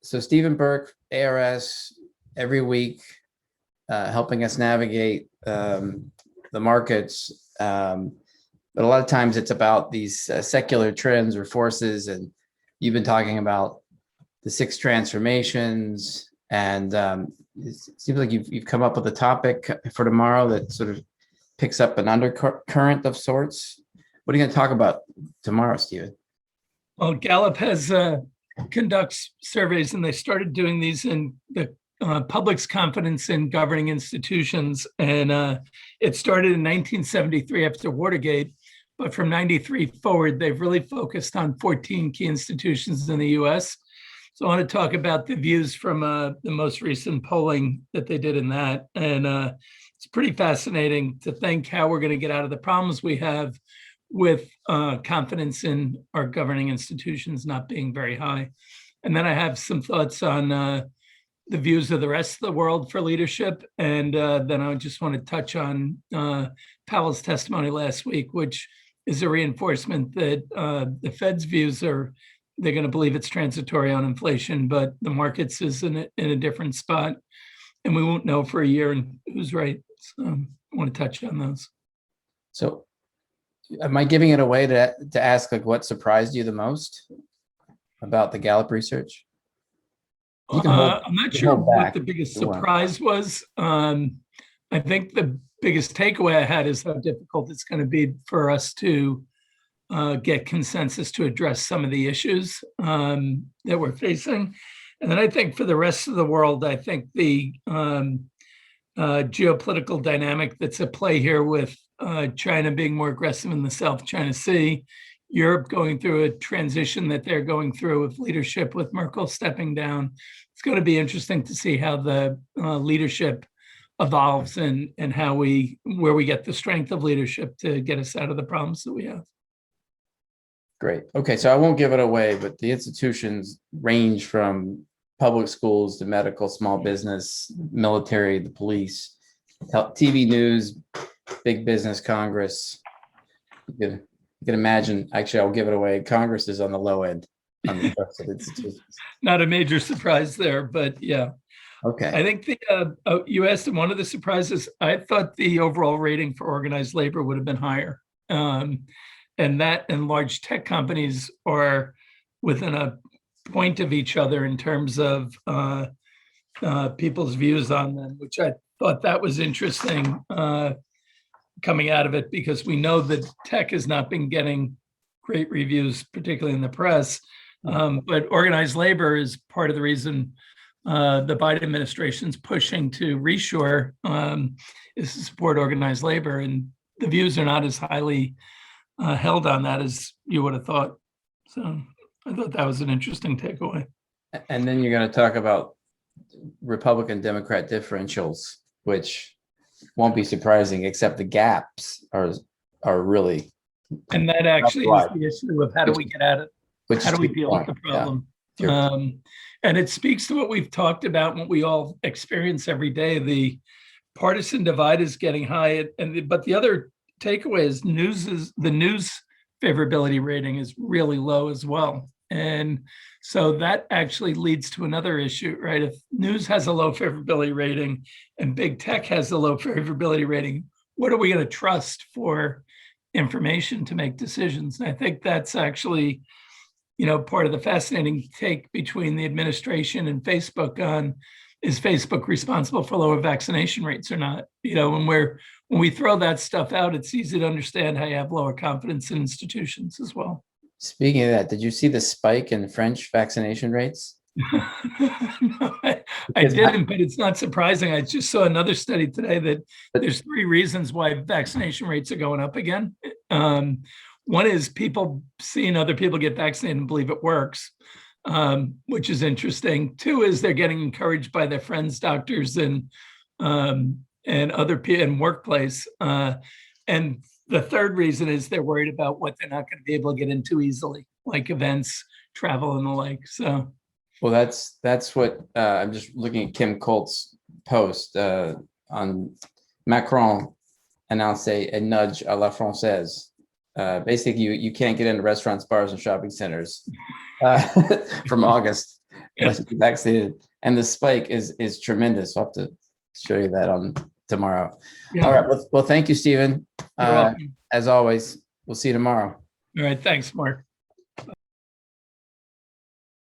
So Stephen Burke, ARS, every week, helping us navigate the markets. But a lot of times it's about these secular trends or forces, and you've been talking about the six transformations, and it seems like you've come up with a topic for tomorrow that sort of picks up an undercurrent of sorts. What are you going to talk about tomorrow, Stephen? Well, Gallup has conducts surveys, and they started doing these in the public's confidence in governing institutions. And it started in 1973 after Watergate, but from 93 forward, they've really focused on 14 key institutions in the US. So I want to talk about the views from the most recent polling that they did in that. And it's pretty fascinating to think how we're going to get out of the problems we have with confidence in our governing institutions not being very high. And then I have some thoughts on the views of the rest of the world for leadership. And then I just want to touch on Powell's testimony last week, which is a reinforcement that the Fed's views are, they're going to believe it's transitory on inflation, but the markets is in a different spot. And we won't know for a year and who's right. So I want to touch on those. So am I giving it away to ask like what surprised you the most about the Gallup research? I'm not sure what the biggest surprise was. I think the biggest takeaway I had is how difficult it's going to be for us to get consensus to address some of the issues that we're facing. And then I think for the rest of the world, I think the geopolitical dynamic that's at play here with China being more aggressive in the South China Sea, Europe going through a transition that they're going through with leadership, with Merkel stepping down. It's going to be interesting to see how the leadership evolves and how where we get the strength of leadership to get us out of the problems that we have. Great. Okay, so I won't give it away, but the institutions range from public schools to medical, small business, military, the police, TV news, big business, Congress. You can imagine, actually, I'll give it away. Congress is on the low end on the trust of institutions. Not a major surprise there, but yeah. Okay. I think you asked one of the surprises. I thought the overall rating for organized labor would have been higher. And that and large tech companies are within a point of each other in terms of people's views on them, which I thought that was interesting coming out of it, because we know that tech has not been getting great reviews, particularly in the press. But organized labor is part of the reason the Biden administration's pushing to reshore is to support organized labor. And the views are not as highly held on that as you would have thought. So I thought that was an interesting takeaway. And then you're going to talk about Republican Democrat differentials, which won't be surprising, except the gaps are really. And that actually is the issue of how do we get at it? How do we deal with the problem? Yeah. And it speaks to what we've talked about, what we all experience every day. The partisan divide is getting high, but the other takeaway is the news favorability rating is really low as well. And so that actually leads to another issue, right? If news has a low favorability rating and big tech has a low favorability rating, what are we going to trust for information to make decisions? And I think that's actually, part of the fascinating take between the administration and Facebook on, is Facebook responsible for lower vaccination rates or not? When we throw that stuff out, it's easy to understand how you have lower confidence in institutions as well. Speaking of that, did you see the spike in French vaccination rates? No, I didn't, but it's not surprising. I just saw another study today that there's 3 reasons why vaccination rates are going up again. One is people seeing other people get vaccinated and believe it works, which is interesting. 2 is they're getting encouraged by their friends, doctors, and other people in workplace. And the 3rd reason is they're worried about what they're not going to be able to get into easily, like events, travel, and the like. So, well, that's what I'm just looking at Kim Colt's post on Macron announced a nudge à la française. Basically, you can't get into restaurants, bars, and shopping centers from August. unless you're vaccinated. And the spike is tremendous. I'll have to show you that on tomorrow. Yeah. All right. Well, thank you, Stephen. You're welcome. As always, we'll see you tomorrow. All right. Thanks, Mark.